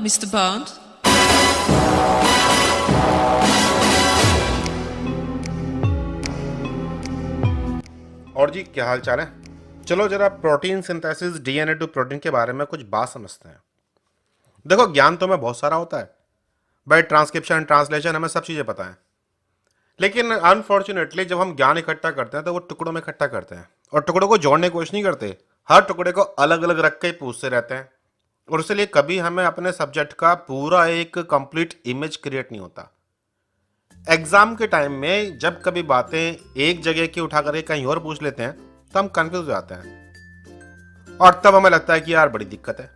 Mr. Bond. और जी क्या हाल चाल है। चलो जरा protein synthesis DNA to protein के बारे में कुछ बात समझते हैं। देखो ज्ञान तो हमें बहुत सारा होता है भाई, ट्रांसक्रिप्शन ट्रांसलेशन हमें सब चीज़ें पता है, लेकिन अनफॉर्चुनेटली जब हम ज्ञान इकट्ठा करते हैं तो वो टुकड़ों में इकट्ठा करते हैं और टुकड़ों को जोड़ने की कोशिश नहीं करते, हर टुकड़े को अलग अलग रख के ही पूछते रहते हैं और इसलिए कभी हमें अपने सब्जेक्ट का पूरा एक कंप्लीट इमेज क्रिएट नहीं होता। एग्जाम के टाइम में जब कभी बातें एक जगह की उठा करके कहीं और पूछ लेते हैं तो हम कंफ्यूज हो जाते हैं और तब हमें लगता है कि यार बड़ी दिक्कत है।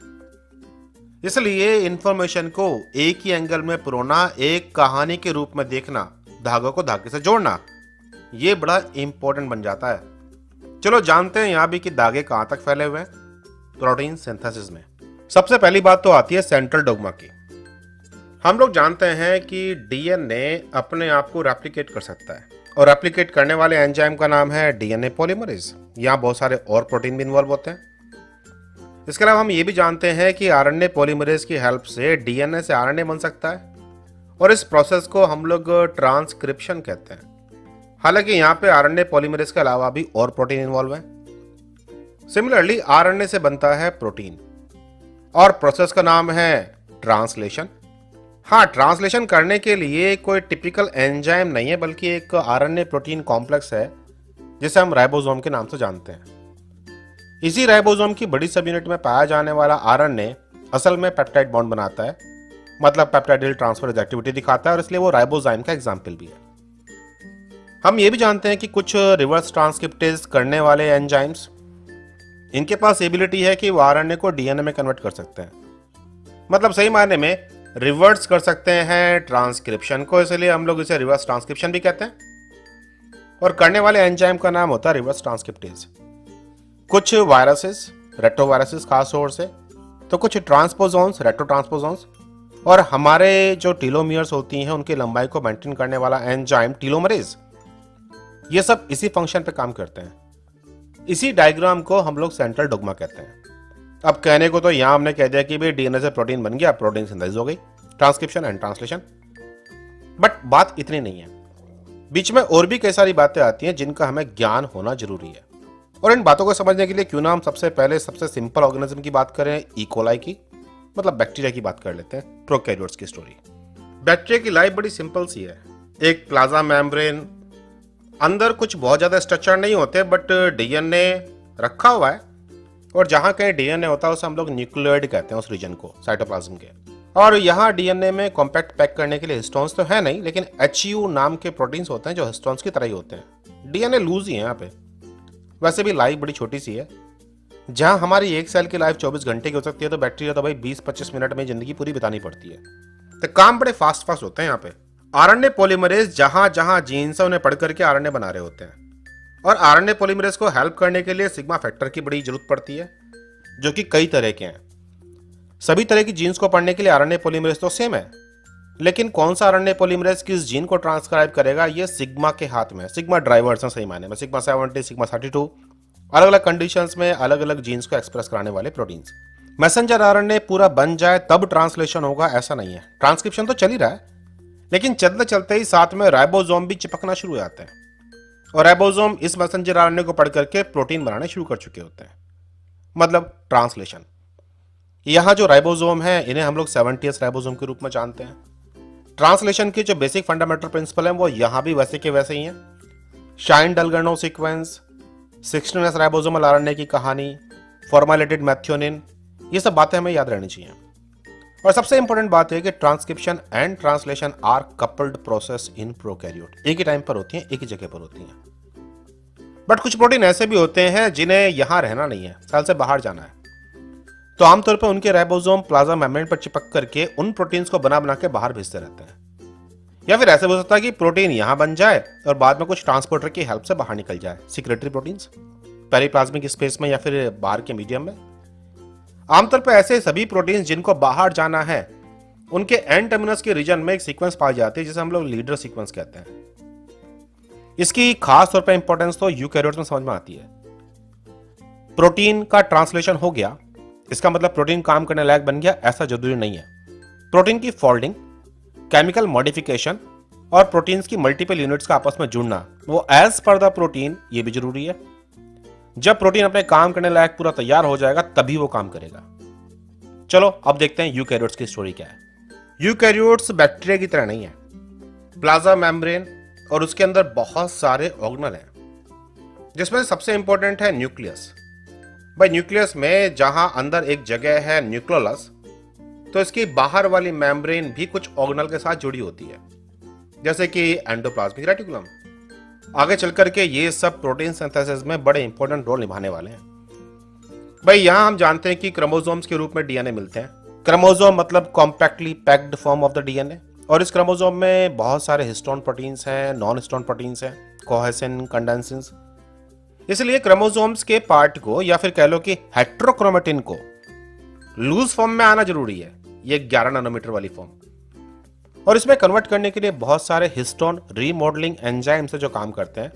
इसलिए इंफॉर्मेशन को एक ही एंगल में पुरोना, एक कहानी के रूप में देखना, धागों को धागे से जोड़ना, ये बड़ा इंपॉर्टेंट बन जाता है। चलो जानते हैं यहां भी कि धागे कहां तक फैले हुए हैं प्रोटीन सिंथेसिस में। सबसे पहली बात तो आती है सेंट्रल डोग्मा की। हम लोग जानते हैं कि डीएनए अपने आप को रेप्लिकेट कर सकता है और रेप्लिकेट करने वाले एंजाइम का नाम है डीएनए पॉलीमरेज। यहाँ बहुत सारे और प्रोटीन भी इन्वॉल्व होते हैं। इसके अलावा हम ये भी जानते हैं कि आरएनए पॉलीमरेज की हेल्प से डीएनए से आरएनए बन सकता है और इस प्रोसेस को हम लोग ट्रांसक्रिप्शन कहते हैं। हालांकि यहाँ पे आरएनए पॉलीमरेज के अलावा भी और प्रोटीन इन्वॉल्व है। सिमिलरली आरएनए से बनता है प्रोटीन और प्रोसेस का नाम है ट्रांसलेशन। हाँ, ट्रांसलेशन करने के लिए कोई टिपिकल एंजाइम नहीं है बल्कि एक आरएनए प्रोटीन कॉम्प्लेक्स है जिसे हम राइबोसोम के नाम से जानते हैं। इसी राइबोसोम की बड़ी सब यूनिट में पाया जाने वाला आरएनए असल में पेप्टाइड बॉन्ड बनाता है, मतलब पेप्टाइडिल ट्रांसफर एक्टिविटी दिखाता है और इसलिए वो राइबोजाइम का एग्जाम्पल भी है। हम ये भी जानते हैं कि कुछ रिवर्स ट्रांसक्रिप्टेज करने वाले एंजाइम्स, इनके पास एबिलिटी है कि वो आरएनए को डीएनए में कन्वर्ट कर सकते हैं, मतलब सही मायने में रिवर्स कर सकते हैं ट्रांसक्रिप्शन को, इसलिए हम लोग इसे रिवर्स ट्रांसक्रिप्शन भी कहते हैं। और करने वाले एंजाइम का नाम होता है रिवर्स ट्रांसक्रिप्टेज। कुछ वायरसेस, रेट्रोवायरसेस खास तौर से, तो कुछ ट्रांसपोजोन्स, रेट्रोट्रांसपोजोन्स, और हमारे जो टीलोमियर्स होती हैं उनकी लंबाई को मेंटेन करने वाला एंजाइम टीलोमरेज, ये सब इसी फंक्शन पे काम करते हैं। इसी डायग्राम को हम लोग सेंट्रल डोग्मा कहते हैं। अब कहने को तो यहां हमने कह दिया कि भाई डीएनए से प्रोटीन बन गया, प्रोटीन सिंथेसिस हो गई, ट्रांसक्रिप्शन एंड ट्रांसलेशन, बट बात इतनी नहीं है। बीच में और भी कई सारी बातें आती हैं जिनका हमें ज्ञान होना जरूरी है। और इन बातों को समझने के लिए क्यों ना हम सबसे पहले सबसे सिंपल ऑर्गेनिज्म की बात करें, इकोलाई की, मतलब बैक्टीरिया की बात कर लेते हैं, प्रोकैरियोट्स की स्टोरी। बैक्टीरिया की लाइफ बड़ी सिंपल सी है। एक प्लाज्मा मेम्ब्रेन, अंदर कुछ बहुत ज्यादा स्ट्रक्चर नहीं होते बट डीएनए रखा हुआ है और जहां कहीं डीएनए होता है उसे हम लोग न्यूक्लियोइड कहते हैं, उस रीजन को, साइटोप्लाज्म के। और यहाँ डीएनए में कॉम्पैक्ट पैक करने के लिए हिस्टोन्स तो है नहीं, लेकिन एचयू नाम के प्रोटीन्स होते हैं जो हिस्टोन्स की तरह ही होते हैं। डीएनए लूज ही है यहाँ पे। वैसे भी लाइफ बड़ी छोटी सी है। जहां हमारी एक सेल की लाइफ 24 घंटे की हो सकती है, तो बैक्टीरिया तो भाई 20-25 मिनट में जिंदगी पूरी बितानी पड़ती है। तो काम बड़े फास्ट फास्ट होते हैं यहाँ पे। आरएनए पॉलीमरेज जहां जहां जीन्स है उन्हें पढ़ करके आरएनए बना रहे होते हैं और आरएनए पॉलीमरेज को हेल्प करने के लिए सिग्मा फैक्टर की बड़ी जरूरत पड़ती है, जो कि कई तरह के हैं। सभी तरह की जीन्स को पढ़ने के लिए आरएनए पॉलीमरेज तो सेम है, लेकिन कौन सा आरएनए पॉलीमरेज किस जीन को ट्रांसक्राइब करेगा ये सिग्मा के हाथ में है। सिग्मा ड्राइवर्स हैं सही मायने में, सिग्मा 70, सिग्मा 32, अलग अलग कंडीशंस में अलग अलग जीन्स को एक्सप्रेस कराने वाले प्रोटीन्स। मैसेंजर आरएनए पूरा बन जाए तब ट्रांसलेशन होगा ऐसा नहीं है। ट्रांसक्रिप्शन तो चल ही रहा है, लेकिन चलते चलते ही साथ में राइबोसोम भी चिपकना शुरू हो जाते हैं और राइबोसोम इस मैसेंजर आरएनए को पढ़ करके प्रोटीन बनाने शुरू कर चुके होते हैं, मतलब ट्रांसलेशन। यहां जो राइबोसोम है इन्हें हम लोग 70s राइबोसोम के रूप में जानते हैं। ट्रांसलेशन की जो बेसिक फंडामेंटल प्रिंसिपल है वो यहां भी वैसे के वैसे ही हैं। Shine डलगर्नो sequence, 16s ribosomal RNA की कहानी, फॉर्मेलेटेड मैथ्योनिन, ये सब बातें हमें याद रहनी चाहिए। और सबसे इंपॉर्टेंट बात है कि transcription and translation are coupled process in prokaryote. एक ही टाइम पर होती हैं, एक ही जगह पर होती हैं। बट कुछ प्रोटीन ऐसे भी होते हैं जिन्हें यहां रहना नहीं है, सेल से बाहर जाना है, तो आमतौर पर उनके राइबोसोम प्लाज्मा मेम्ब्रेन पर चिपक करके उन प्रोटीन्स को बना बना के बाहर भेजते रहते हैं। या फिर ऐसे हो सकता है कि प्रोटीन यहां बन जाए और बाद में कुछ ट्रांसपोर्टर की हेल्प से बाहर निकल जाए, सिक्रेटरी प्रोटीन्स, पेरिप्लाज्मिक स्पेस में या फिर बाहर के मीडियम में। आमतौर पर ऐसे सभी प्रोटीन्स जिनको बाहर जाना है उनके एंड टर्मिनस के रीजन में एक सीक्वेंस पाई जाती है जिसे हम लोग लीडर सीक्वेंस कहते हैं। इसकी खास तौर पर इंपॉर्टेंस तो यूकैरियोट्स में समझ में आती है। प्रोटीन का ट्रांसलेशन हो गया, इसका मतलब प्रोटीन काम करने लायक बन गया, ऐसा जरूरी नहीं है। प्रोटीन की फोल्डिंग, केमिकल मॉडिफिकेशन और प्रोटीन्स की मल्टीपल यूनिट्स का आपस में जुड़ना, वो एज पर द प्रोटीन, ये भी जरूरी है। जब प्रोटीन अपने काम करने लायक पूरा तैयार हो जाएगा तभी वो काम करेगा। चलो अब देखते हैं यूकैरियोट्स की स्टोरी क्या है। यूकैरियोट्स बैक्टीरिया की तरह नहीं है। प्लाज्मा मेम्ब्रेन और उसके अंदर बहुत सारे ऑर्गेनल हैं, जिसमें सबसे इंपॉर्टेंट है न्यूक्लियस। भाई न्यूक्लियस में जहां अंदर एक जगह है न्यूक्लियोलस, तो इसकी बाहर वाली मेम्ब्रेन भी कुछ ऑर्गेनल के साथ जुड़ी होती है, जैसे कि एंडोप्लाज्मिक रेटिकुलम। आगे चल करके ये सब प्रोटीन सिंथेसिस में बड़े इंपॉर्टेंट रोल निभाने वाले हैं। भाई यहां हम जानते हैं कि क्रोमोसोम्स के रूप में डीएनए मिलते हैं। क्रोमोसोम मतलब compactly packed form of the DNA, और इस क्रोमोसोम में बहुत सारे हिस्टोन प्रोटीन्स हैं, नॉन हिस्टोन प्रोटीन्स हैं, कोहेसिन, कंडेंसिन्स। इसलिए क्रोमोसोम्स के पार्ट को या फिर कह लो कि हेट्रोक्रोमेटिन को लूज फॉर्म में आना जरूरी है, ये 11 नैनोमीटर वाली फॉर्म। और इसमें कन्वर्ट करने के लिए बहुत सारे हिस्टोन रीमॉडलिंग एंजाइम से जो काम करते हैं,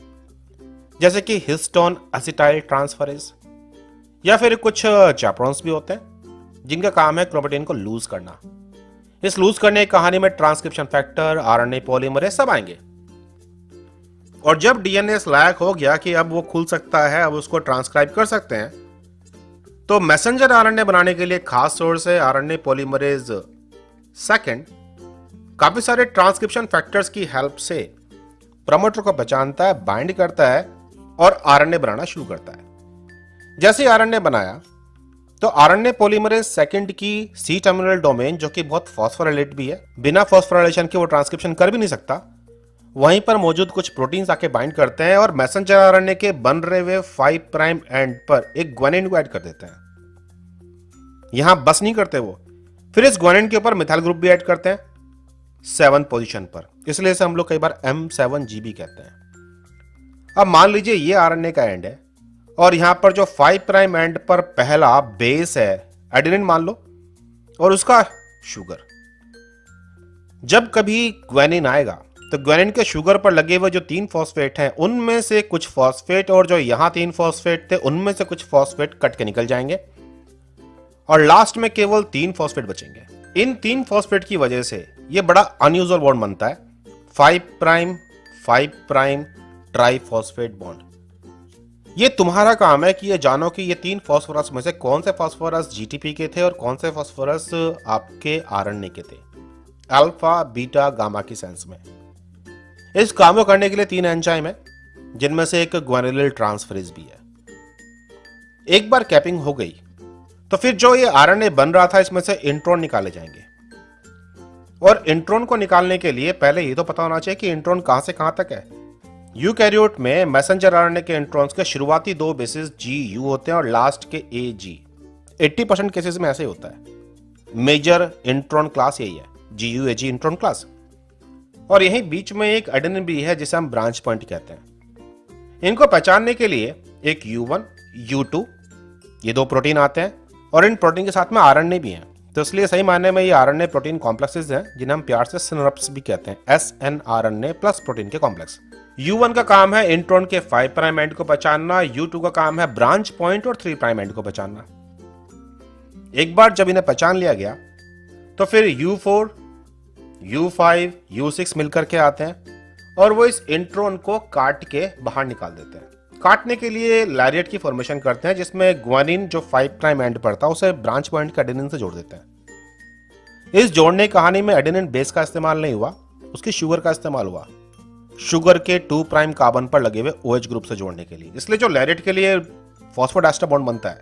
जैसे कि हिस्टोन एसिटाइल ट्रांसफरेज, या फिर कुछ चैपरॉन्स भी होते हैं जिनका काम है क्रोमेटिन को लूज करना। इस लूज करने की कहानी में ट्रांसक्रिप्शन फैक्टर, आरएनए पॉलीमरेज सब आएंगे। और जब डीएनए इस लायक हो गया कि अब वो खुल सकता है, अब उसको ट्रांसक्राइब कर सकते हैं, तो मैसेंजर आरएनए बनाने के लिए खास सोर्स है आरएनए पॉलीमरेज सेकंड। काफी सारे ट्रांसक्रिप्शन फैक्टर्स की हेल्प से प्रमोटर को पहचानता है, बाइंड करता है और आरएनए बनाना शुरू करता है। जैसे आरएनए बनाया तो आरएनए पॉलीमरेज सेकंड की सी टर्मिनल डोमेन, जो कि बहुत फॉस्फोराइलेट भी है, बिना फॉस्फोराइलेशन के वो ट्रांसक्रिप्शन कर भी नहीं सकता, वहीं पर मौजूद कुछ प्रोटीन्स आके बाइंड करते हैं और मैसेंजर आरएनए के बन रहे हुए 5 प्राइम एंड पर एक ग्वानिन को ऐड कर देते हैं। यहां बस नहीं करते वो, फिर इस ग्वानिन के ऊपर मिथाइल ग्रुप भी ऐड करते हैं 7 पोजीशन पर, इसलिए इसे हम लोग कई बार M7G भी कहते हैं। अब मान लीजिए ये आरएनए का एंड है और यहां पर जो 5 प्राइम एंड पर पहला बेस है एडेनिन मान लो, और उसका शुगर। जब कभी ग्वानिन आएगा तो ग्वानिन के शुगर पर लगे हुए जो 3 फॉस्फेट हैं, उनमें से कुछ फॉस्फेट और जो यहां 3 फॉस्फेट थे उनमें से कुछ फॉस्फेट कट के निकल जाएंगे और लास्ट में केवल 3 फॉस्फेट बचेंगे। इन 3 फॉस्फेट की वजह से ये बड़ा अनयूजुअल बॉन्ड बनता है, 5 प्राइम ट्राइफॉस्फेट बॉन्ड। ये तुम्हारा काम है कि ये जानो कि ये 3 फॉस्फोरस में से कौन से फॉस्फोरस जीटीपी के थे और कौन से फॉस्फोरस आपके आरएनए के थे, अल्फा बीटा गामा की सेंस में। इस काम को करने के लिए 3 एंजाइम है, जिनमें से एक ग्वानिलिल ट्रांसफरेज भी है। एक बार कैपिंग हो गई तो फिर जो ये आरएनए बन रहा था इसमें से इंट्रॉन निकाले जाएंगे, और इंट्रॉन को निकालने के लिए पहले ये तो पता होना चाहिए कि इंट्रॉन कहां से कहां तक है। यूकैरियोट में मैसेंजर आरएनए के इंट्रॉन्स के शुरुआती 2 बेसिस GU होते हैं और लास्ट के AG। 80% केसेस में ऐसे ही होता है। मेजर इंट्रॉन क्लास यही है, GU AG इंट्रॉन क्लास। और यहीं बीच में एक एडेनिन भी है जिसे हम ब्रांच पॉइंट कहते हैं। इनको पहचानने के लिए एक U1 U2 ये 2 प्रोटीन आते हैं, और इन प्रोटीन के साथ में आरएनए भी हैं, तो इसलिए सही मायने में ये आरएनए प्रोटीन कॉम्प्लेक्सेस हैं, जिन्हें हम प्यार से सिनरप्स भी कहते हैं, SNRNA प्लस प्रोटीन के कॉम्प्लेक्स। U1 का काम है इंट्रॉन के 5 प्राइम एंड को पहचानना, U2 का काम है ब्रांच पॉइंट और 3 प्राइम एंड को पहचानना। एक बार जब इन्हें पहचान लिया गया तो फिर U4 U5 U6 मिलकर के आते हैं और वो इस इंट्रॉन को काट के बाहर निकाल देते हैं। काटने के लिए लैरिएट की फॉर्मेशन करते हैं, जिसमें ग्वानिन जो 5 प्राइम एंड पर था उसे ब्रांच पॉइंट के एडेनिन से जोड़ देते हैं। इस जोड़ने की कहानी में एडेनिन बेस का इस्तेमाल नहीं हुआ, उसकी शुगर का इस्तेमाल हुआ, शुगर के 2 प्राइम कार्बन पर लगे हुए OH ग्रुप से जोड़ने के लिए। इसलिए जो लैरिएट के लिए फॉस्फोडास्टर बॉन्ड बनता है,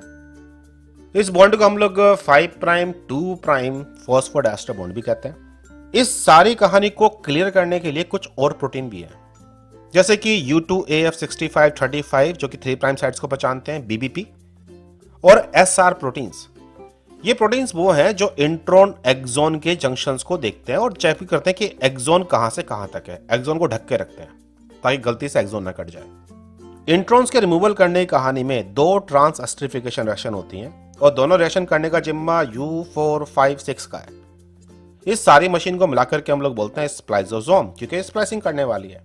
इस बॉन्ड को हम लोग 5 प्राइम 2 प्राइम फॉस्फोडास्टर बॉन्ड भी कहते हैं। इस सारी कहानी को क्लियर करने के लिए कुछ और प्रोटीन भी है, जैसे कि U2AF6535 जो कि 3 प्राइम साइट्स को पहचानते हैं, BBP, और SR प्रोटीन्स। ये प्रोटीन्स वो हैं जो इंट्रॉन एक्सोन के जंक्शंस को देखते हैं और चेक भी करते हैं कि एक्सोन कहां से कहां तक है। एक्सोन को ढक के रखते हैं ताकि गलती से एक्सोन ना कट जाए। इंट्रॉन्स के रिमूवल करने की कहानी में 2 ट्रांस एस्टरिफिकेशन रिएक्शन होती हैं और दोनों रिएक्शन करने का जिम्मा U456 का है। इस सारी मशीन को मिलाकर के हम लोग बोलते हैं स्प्लाइसोसोम, क्योंकि स्प्लाइसिंग करने वाली है।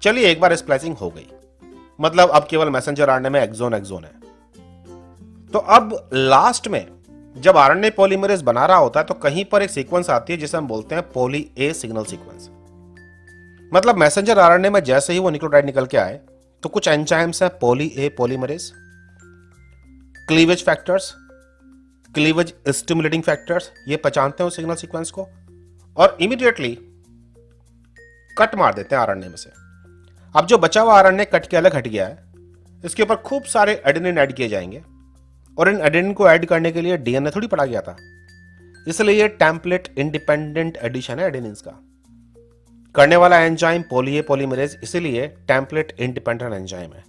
चलिए एक बार स्प्लाइसिंग हो गई, मतलब अब केवल मैसेंजर आरएनए में एक्सोन है। तो अब लास्ट में जब आरएनए पॉलीमरेज बना रहा होता है तो कहीं पर एक सीक्वेंस आती है जिसे हम बोलते हैं पॉली ए सिग्नल सीक्वेंस। मतलब मैसेंजर आरएनए में जैसे ही वो न्यूक्लियोटाइड निकल के आए तो कुछ एंजाइम्स हैं poly A polymerase, cleavage factors, cleavage stimulating factors, ये पहचानते हैं उस सिग्नल सीक्वेंस को और इमीडिएटली कट मार देते हैं आरएनए में से। अब जो बचा हुआ आरएनए कट के अलग हट गया है, इसके ऊपर खूब सारे एडेनिन ऐड किए जाएंगे और इन एडेनिन को ऐड करने के लिए डीएनए थोड़ी पढ़ा गया था, इसलिए ये टेम्पलेट इंडिपेंडेंट एडिशन है एडेनिन्स का। करने वाला एंजाइम पॉली ए पॉलीमरेज, इसीलिए टेम्पलेट इंडिपेंडेंट एंजाइम है।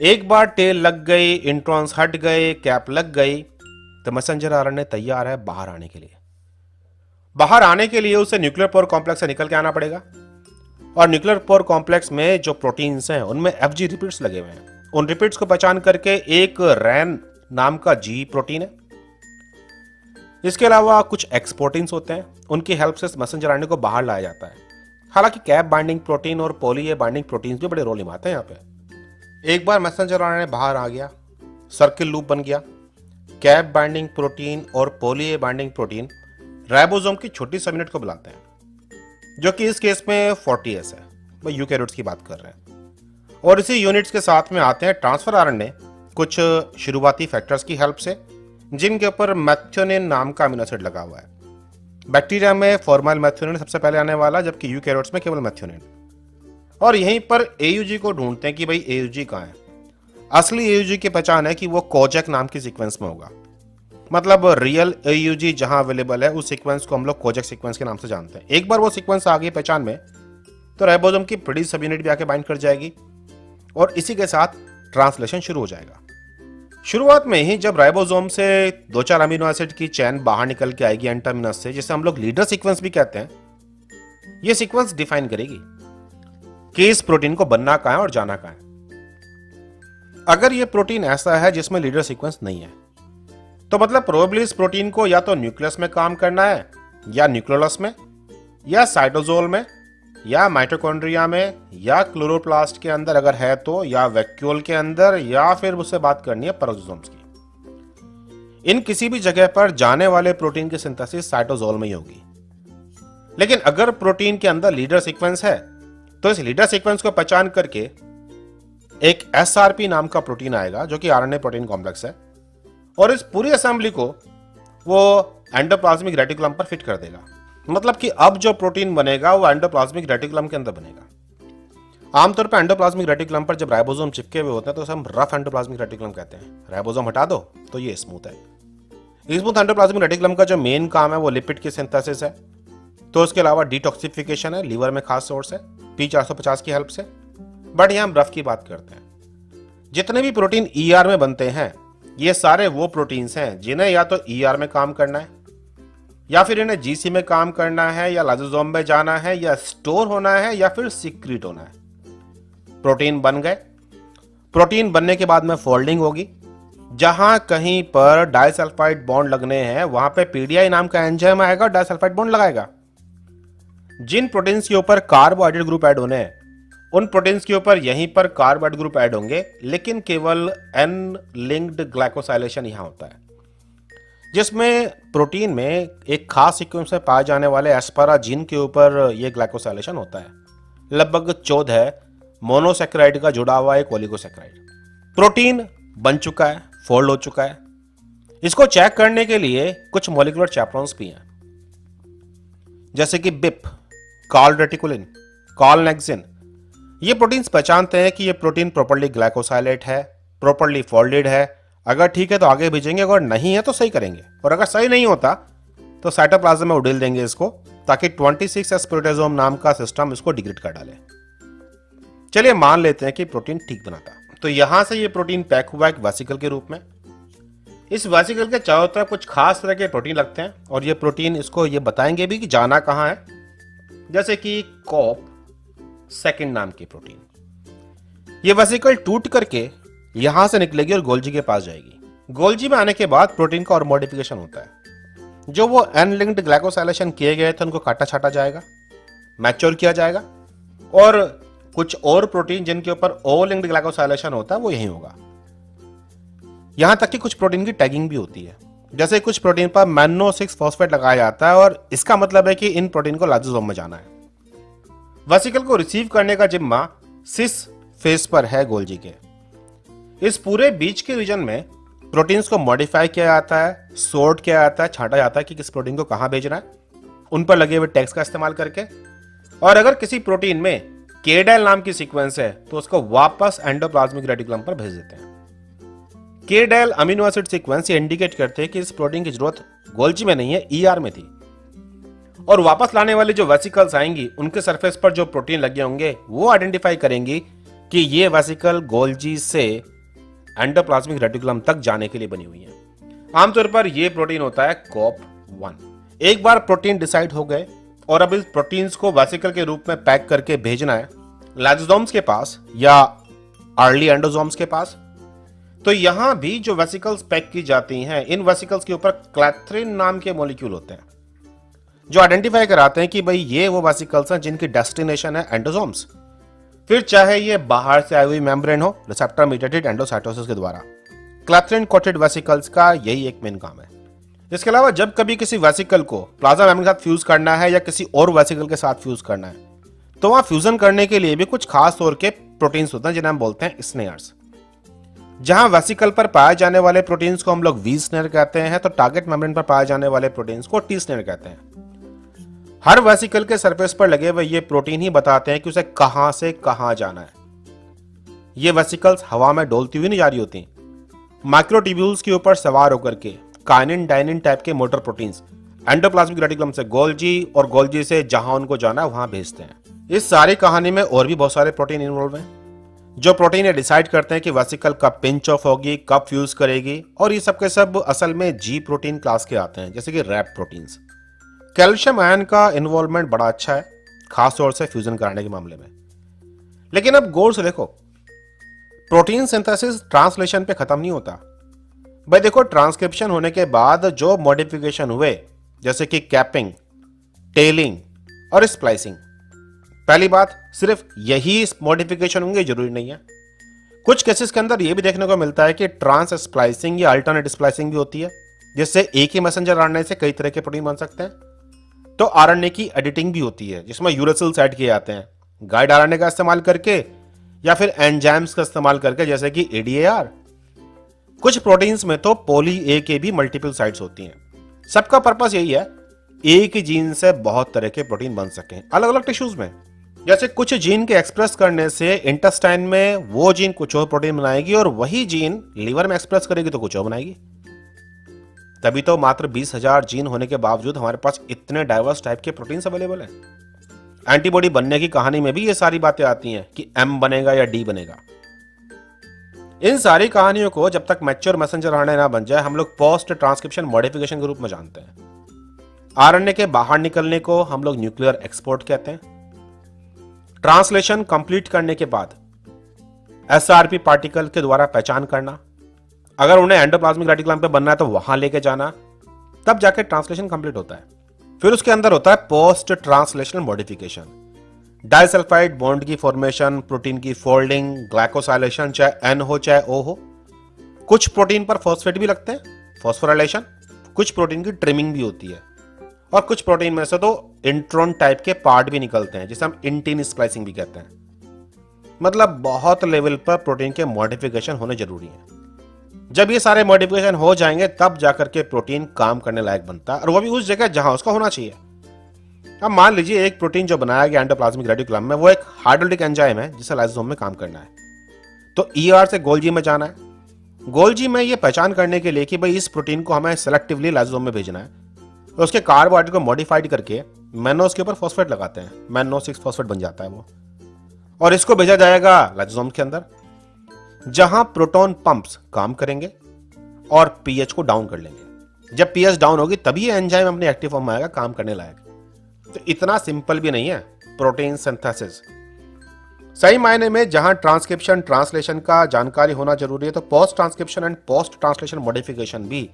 एक बार टेल लग गई, इंट्रॉन्स हट गए, कैप लग गई, तो मैसेंजर आरएनए तैयार है बाहर आने के लिए। बाहर आने के लिए उसे न्यूक्लियर पोर कॉम्प्लेक्स से निकल के आना पड़ेगा और न्यूक्लियर पोर कॉम्प्लेक्स में जो प्रोटीन्स हैं उनमें एफजी रिपीट्स लगे हुए हैं। उन रिपीट्स को पहचान करके एक रैन नाम का जी प्रोटीन है, इसके अलावा कुछ एक्सपोर्टिन्स होते हैं, उनकी हेल्प से मैसेंजर आरएनए को बाहर लाया जाता है। हालांकि कैप बाइंडिंग प्रोटीन और पॉली ए बाइंडिंग प्रोटीन्स भी बड़े रोल निभाते हैं यहाँ पे। एक बार मैसेंजर आरएनए बाहर आ गया, सर्किल लूप बन गया, कैप बाइंडिंग प्रोटीन और poly A binding protein ribosome की छोटी सब यूनिट को बुलाते हैं, जो कि इस केस में 40S है, वो यूकैरियोट्स की बात कर रहे हैं। और इसी यूनिट्स के साथ में आते हैं ट्रांसफर आरएनए कुछ शुरुआती फैक्टर्स की हेल्प से, जिनके ऊपर मैथ्योनिन नाम का अमीनो एसिड लगा हुआ है। बैक्टीरिया में फॉर्माइल मैथ्योनिन सबसे पहले आने वाला, जबकि यूकैरियोट्स में केवल मैथ्योनिन। और यहीं पर एयूजी को ढूंढते हैं कि भाई एयूजी कहाँ है। असली एयूजी की पहचान है कि वो कोजैक नाम की सीक्वेंस में होगा। मतलब रियल एयूजी जहां अवेलेबल है उस सीक्वेंस को हम लोग कोजैक सीक्वेंस के नाम से जानते हैं। एक बार वो सीक्वेंस आ गई पहचान में तो राइबोसोम की बड़ी सब यूनिट भी आके बाइंड कर जाएगी और इसी के साथ ट्रांसलेशन शुरू हो जाएगा। शुरुआत में ही जब राइबोसोम से 2-4 अमीनो एसिड की चैन बाहर निकल के आएगी एंटामिनस से, जिसे हम लोग लीडर सीक्वेंस भी कहते हैं, ये सीक्वेंस डिफाइन करेगी कि इस प्रोटीन को बनना कहां है और जाना कहां है। अगर ये प्रोटीन ऐसा है जिसमें लीडर सीक्वेंस नहीं है तो मतलब प्रोबेबली इस प्रोटीन को या तो न्यूक्लियस में काम करना है, या न्यूक्लियोलस में, या साइटोसोल में, या माइटोकॉन्ड्रिया में, या क्लोरोप्लास्ट के अंदर अगर है तो, या वैक्यूल के अंदर, या फिर उससे बात करनी है पेरोक्सोसोम्स की। इन किसी भी जगह पर जाने वाले प्रोटीन की सिंथेसिस साइटोसोल में ही होगी। लेकिन अगर प्रोटीन के अंदर लीडर सीक्वेंस है तो इस लीडर सीक्वेंस को पहचान करके एक एसआरपी नाम का प्रोटीन आएगा, जो कि आरएनए प्रोटीन कॉम्प्लेक्स है, और इस पूरी असेंबली को वो एंडोप्लाज्मिक रेटिकुलम पर फिट कर देगा। मतलब कि अब जो प्रोटीन बनेगा वो एंडोप्लाज्मिक रेटिकुलम के अंदर बनेगा। आमतौर पर एंडोप्लाज्मिक रेटिकुलम पर जब राइबोसोम चिपके हुए होते हैं तो उसे हम रफ एंडोप्लाज्मिक रेटिकुलम कहते हैं। राइबोसोम हटा दो तो ये स्मूथ है। स्मूथ एंडोप्लाज्मिक रेटिकुलम का जो मेन काम है वो लिपिड की सिंथेसिस है, तो उसके अलावा डिटॉक्सिफिकेशन है, लीवर में खास सोर्स है P450 की हेल्प से। बट यहां हम रफ की बात करते हैं। जितने भी प्रोटीन ER में बनते हैं ये सारे वो प्रोटीन्स हैं जिन्हें या तो ER में काम करना है, या फिर इन्हें GC में काम करना है, या लाइसोसोम में जाना है, या स्टोर होना है, या फिर सीक्रेट होना है। प्रोटीन बन गए, प्रोटीन बनने के बाद में फोल्डिंग होगी। जहां कहीं पर डाइसल्फाइड बॉन्ड लगने हैं वहां पे PDI नाम का एंजाइम आएगा, डाइसल्फाइड बॉन्ड लगाएगा। जिन प्रोटीन्स के ऊपर कार्बोहाइड्रेट ग्रुप ऐड होने हैं उन प्रोटीन्स के ऊपर यहीं पर कार्बोहाइड्रेट ग्रुप ऐड होंगे, लेकिन केवल N लिंक्ड ग्लाइकोसाइलेशन यहां होता है, जिसमें प्रोटीन में एक खास सीक्वेंस में पाए जाने वाले एस्पाराजीन के ऊपर यह ग्लाइकोसाइलेशन होता है। लगभग 14 मोनोसैकेराइड का जुड़ा हुआ एक ओलिगोसैकेराइड। प्रोटीन बन चुका है, फोल्ड हो चुका है। इसको चेक करने के लिए कुछ मॉलिक्यूलर चैपरॉन्स भी हैं, जैसे कि beep, call reticulin, call nexin. ये प्रोटीन्स पहचानते हैं कि ये प्रोटीन प्रॉपर्ली ग्लाइकोसाइलेट है, प्रॉपर्ली फोल्डेड है। अगर ठीक है तो आगे भेजेंगे, अगर नहीं है तो सही करेंगे, और अगर सही नहीं होता तो साइटोप्लाज्म में उड़ेल देंगे इसको, ताकि 26S प्रोटेसोम नाम का सिस्टम इसको डिग्रेड कर डाले। चलिए मान लेते हैं कि प्रोटीन ठीक बनाता, तो यहां से ये प्रोटीन पैक हुआ एक वेसिकल के रूप में। इस वेसिकल के चारों तरफ कुछ खास तरह के प्रोटीन लगते हैं, और ये प्रोटीन इसको ये बताएंगे भी कि जाना कहां है, जैसे कि कॉप सेकंड नाम की प्रोटीन। ये वेसिकल टूट करके यहां से निकलेगी और गोल्जी के पास जाएगी। गोल्जी में आने के बाद प्रोटीन का और मॉडिफिकेशन होता है। जो वो N लिंक्ड ग्लाइकोसाइलेशन किए गए थे उनको काटा छाटा जाएगा, मैच्योर किया जाएगा, और कुछ और प्रोटीन जिनके ऊपर O लिंक्ड ग्लाइकोसाइलेशन होता है वो यही होगा। यहां तक कि कुछ प्रोटीन की टैगिंग भी होती है। जैसे कुछ प्रोटीन पर मैनो 6 फॉस्फेट लगाया जाता है और इसका मतलब है कि इन प्रोटीन को लाइसोसोम में जाना है। वेसिकल को रिसीव करने का जिम्मा सिस फेस पर है गोल्जी के। इस पूरे बीच के रीजन में प्रोटीन्स को मॉडिफाई किया जाता है, सोर्ट किया जाता है, छांटा जाता है कि किस प्रोटीन को कहां भेजना है, उन पर लगे हुए टैग्स का इस्तेमाल करके। और अगर किसी प्रोटीन में केडाइल नाम की सीक्वेंस है तो उसको वापस एंडोप्लाज्मिक रेटिकुलम पर भेज देते हैं। केडाइल अमीनो एसिड सीक्वेंस ये इंडिकेट करते हैं कि इस प्रोटीन की जरूरत गोल्जी में नहीं है, ईआर में थी। और वापस लाने वाली जो वेसिकल्स आएंगी उनके सरफेस पर जो प्रोटीन लगे होंगे वो आइडेंटिफाई करेंगी कि ये वेसिकल गोल्जी से एंडोप्लाज्मिक रेटिकुलम तक जाने के लिए बनी हुई है। आमतौर पर यह प्रोटीन होता है कॉप1। एक बार प्रोटीन डिसाइड हो गए और अब इस प्रोटीन्स को वेसिकल के रूप में पैक करके भेजना है लाइसोसोम्स के पास या अर्ली एंडोसोम्स के पास, तो यहां भी जो वेसिकल्स पैक की जाती हैं, इन वेसिकल्स के ऊपर क्लैथ्रिन नाम के मॉलिक्यूल होते हैं जो आइडेंटिफाई कराते हैं कि भाई ये वो वेसिकल्स हैं जिनकी डेस्टिनेशन है एंडोसोम्स। फिर चाहे ये बाहर से आई हुई मेम्ब्रेन हो रिसेप्टर मीडिएटेड एंडोसाइटोसिस के द्वारा, क्लैथ्रिन कोटेड वेसिकल्स का यही एक मेन काम है। इसके अलावा जब कभी किसी वेसिकल को प्लाज्मा मेम्ब्रेन के साथ फ्यूज करना है या किसी और वेसिकल के साथ फ्यूज करना है तो वहां फ्यूजन करने के लिए भी कुछ खास तौर के प्रोटीन्स होते हैं जिन्हें हम बोलते हैं स्नेयर्स। जहां वेसिकल पर पाए जाने वाले प्रोटीन्स को हम लोग वी स्नेयर कहते हैं तो टारगेट मेम्ब्रेन पर पाए जाने वाले प्रोटीन्स को टी स्नेयर कहते हैं। हर वेसिकल के सरफेस पर लगे हुए ये प्रोटीन ही बताते हैं कि उसे कहां से कहां जाना है। ये वेसिकल्स हवा में डोलती हुई नहीं जा रही होती, माइक्रोट्यूब्यूल्स के ऊपर सवार होकर के काइनिन डाइनिन टाइप के मोटर प्रोटीन्स एंडोप्लाज्मिक रेटिकुलम से गोल्जी और गोल्जी से जहां उनको जाना है वहां भेजते हैं। इस सारी कहानी में और भी बहुत सारे प्रोटीन इन्वॉल्व हैं जो प्रोटीन ये डिसाइड करते हैं कि वेसिकल कब पिंच ऑफ होगी, कब फ्यूज करेगी, और ये सब के सब असल में जी प्रोटीन क्लास के आते हैं जैसे कि रैप प्रोटीन्स। कैल्शियम आयन का इन्वॉल्वमेंट बड़ा अच्छा है खास तौर से फ्यूजन कराने के मामले में। लेकिन अब गौर से देखो, प्रोटीन सिंथेसिस ट्रांसलेशन पे खत्म नहीं होता भाई। देखो, ट्रांसक्रिप्शन होने के बाद जो मॉडिफिकेशन हुए जैसे कि कैपिंग, टेलिंग और स्प्लाइसिंग, पहली बात सिर्फ यही मॉडिफिकेशन होंगे जरूरी नहीं है। कुछ केसेस के अंदर यह भी देखने को मिलता है कि ट्रांस स्प्लाइसिंग या अल्टरनेट स्प्लाइसिंग भी होती है, जिससे एक ही मैसेंजर आरएनए से कई तरह के प्रोटीन बन सकते हैं। तो आरएनए की एडिटिंग भी होती है जिसमें यूरेसिल्स ऐड किए जाते हैं गाइड आरएनए का इस्तेमाल करके या फिर एंजाइम्स का इस्तेमाल करके जैसे कि एडीएआर। कुछ प्रोटीन्स में तो पॉली ए के भी मल्टीपल साइट्स होती हैं। सबका पर्पस यही है एक ही जीन से बहुत तरह के प्रोटीन बन सकें अलग अलग टिश्यूज में। जैसे कुछ जीन के एक्सप्रेस करने से इंटेस्टाइन में वो जीन कुछ और प्रोटीन बनाएगी और वही जीन लीवर में एक्सप्रेस करेगी तो कुछ और बनाएगी। तभी तो मात्र 20,000 जीन होने के बावजूद हमारे पास इतने डाइवर्स टाइप के प्रोटीन्स अवेलेबल हैं। एंटीबॉडी बनने की कहानी में भी ये सारी बातें आती हैं कि एम बनेगा या डी बनेगा। इन सारी कहानियों को जब तक मैच्योर मैसेंजर आरएनए ना बन जाए हम लोग पोस्ट ट्रांसक्रिप्शन मॉडिफिकेशन के रूप में जानते हैं। आरएनए के बाहर निकलने को हम लोग न्यूक्लियर एक्सपोर्ट कहते हैं। ट्रांसलेशन कंप्लीट करने के बाद एसआरपी पार्टिकल के द्वारा पहचान करना, अगर उन्हें एंडोप्लाज्मिक रेटिकुलम पे बनना है तो वहां लेके जाना, तब जाके ट्रांसलेशन कंप्लीट होता है। फिर उसके अंदर होता है post translational modification, disulphide bond की फॉर्मेशन, प्रोटीन की फोल्डिंग, ग्लाइकोसाइलेशन, चाहे एन हो चाहे ओ हो। कुछ प्रोटीन पर फॉस्फेट भी लगते हैं, फॉस्फोराइलेशन। कुछ प्रोटीन की ट्रिमिंग भी होती है और कुछ प्रोटीन में से तो इंट्रॉन टाइप के पार्ट भी निकलते हैं जिसे हम इंटीन स्प्लाइसिंग भी कहते हैं। मतलब बहुत लेवल पर प्रोटीन के मॉडिफिकेशन होने जरूरी है। जब ये सारे मॉडिफिकेशन हो जाएंगे तब जाकर के प्रोटीन काम करने लायक बनता है और वो भी उस जगह जहां उसका होना चाहिए। अब मान लीजिए एक प्रोटीन जो बनाया गया एंडोप्लाज्मिक रेटिकुलम में वो एक हाइड्रोलिक एंजाइम है जिसे लाइसोसोम में काम करना है, तो ईआर से गोल्जी में जाना है। गोल्जी में ये पहचान करने के लिए कि भाई इस प्रोटीन को हमें सेलेक्टिवली लाइसोसोम में भेजना है, तो उसके कार्बोहाइड्रेट को मॉडिफाइड करके मैनोस के ऊपर फॉस्फेट लगाते हैं, मैनो 6 फॉस्फेट बन जाता है वो, और इसको भेजा जाएगा लाइसोसोम के अंदर जहां प्रोटॉन पंप्स काम करेंगे और पीएच को डाउन कर लेंगे। जब पीएच डाउन होगी तभी ये एंजाइम अपने एक्टिव फॉर्म में आएगा काम करने लायक। तो इतना सिंपल भी नहीं है प्रोटीन सिंथेसिस। सही मायने में जहां ट्रांसक्रिप्शन ट्रांसलेशन का जानकारी होना जरूरी है तो post transcription and post translation modification भी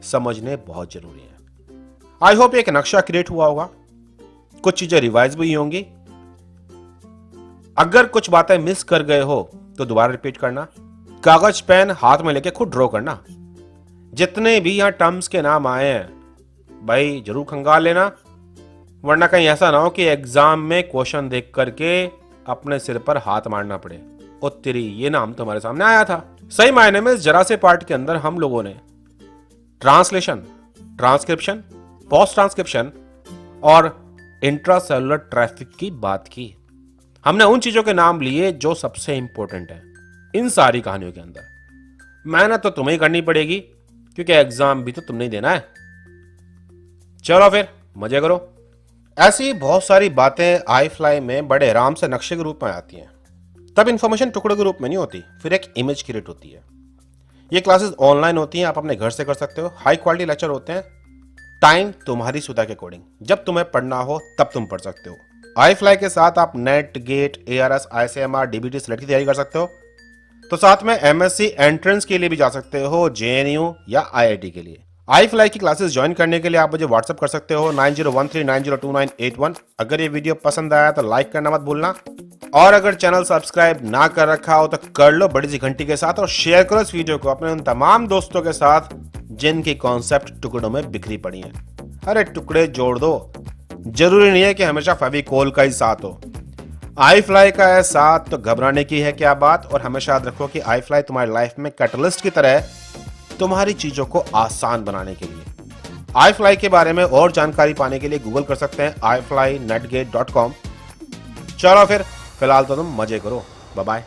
समझने बहुत जरूरी है। आई होप एक नक्शा क्रिएट हुआ होगा, कुछ चीजें रिवाइज भी होंगी। अगर कुछ बातें मिस कर गए हो तो दोबारा रिपीट करना, कागज पेन हाथ में लेके खुद ड्रॉ करना। जितने भी यहाँ टर्म्स के नाम आए हैं भाई जरूर खंगाल लेना, वरना कहीं ऐसा ना हो कि एग्जाम में क्वेश्चन देख करके अपने सिर पर हाथ मारना पड़े। ओ तेरी, ये नाम तो हमारे सामने आया था। सही मायने में जरा से पार्ट के अंदर हम लोगों ने ट्रांसलेशन, ट्रांसक्रिप्शन, पोस्ट ट्रांसक्रिप्शन और इंट्रासेलुलर ट्रैफिक की बात की। हमने उन चीजों के नाम लिए जो सबसे इंपॉर्टेंट है इन सारी कहानियों के अंदर। मेहनत तो तुम्हें ही करनी पड़ेगी क्योंकि एग्जाम भी तो तुमने ही देना है। चलो फिर मजे करो। ऐसी बहुत सारी बातें iFly में बड़े आराम से नक्शे के रूप में आती हैं। तब इन्फॉर्मेशन टुकड़े के रूप में नहीं होती, फिर एक इमेज क्रिएट होती है। ये क्लासेस ऑनलाइन होती हैं, आप अपने घर से कर सकते हो। हाई क्वालिटी लेक्चर होते हैं, टाइम तुम्हारी सुविधा के अकॉर्डिंग, जब तुम्हें पढ़ना हो तब तुम पढ़ सकते हो। iFly के साथ आप NET, GATE, ARS, ICMR, DBT सेलेक्ट की तैयारी कर सकते हो। तो साथ में MSc एंट्रेंस के लिए भी जा सकते हो, JNU या IIT के लिए। iFly की क्लासेस ज्वाइन करने के लिए आप मुझे व्हाट्सएप कर सकते हो 9013902981। अगर ये वीडियो पसंद आया तो लाइक करना मत भूलना, और अगर चैनल सब्सक्राइब ना कर रखा हो तो कर लो बड़ी सी घंटी के साथ, और शेयर करो इस वीडियो को अपने उन तमाम दोस्तों के साथ जिनकी कॉन्सेप्ट टुकड़ों में बिखरी पड़ी है। अरे टुकड़े जोड़ दो, जरूरी नहीं है कि हमेशा फेविकोल का ही साथ हो। iFly का है साथ तो घबराने की है क्या बात। और हमेशा याद रखो कि iFly तुम्हारी लाइफ में कैटलिस्ट की तरह है, तुम्हारी चीजों को आसान बनाने के लिए। iFly के बारे में और जानकारी पाने के लिए गूगल कर सकते हैं iflynetgate.com। चलो फिर फिलहाल तो तुम मजे करो। Bye bye.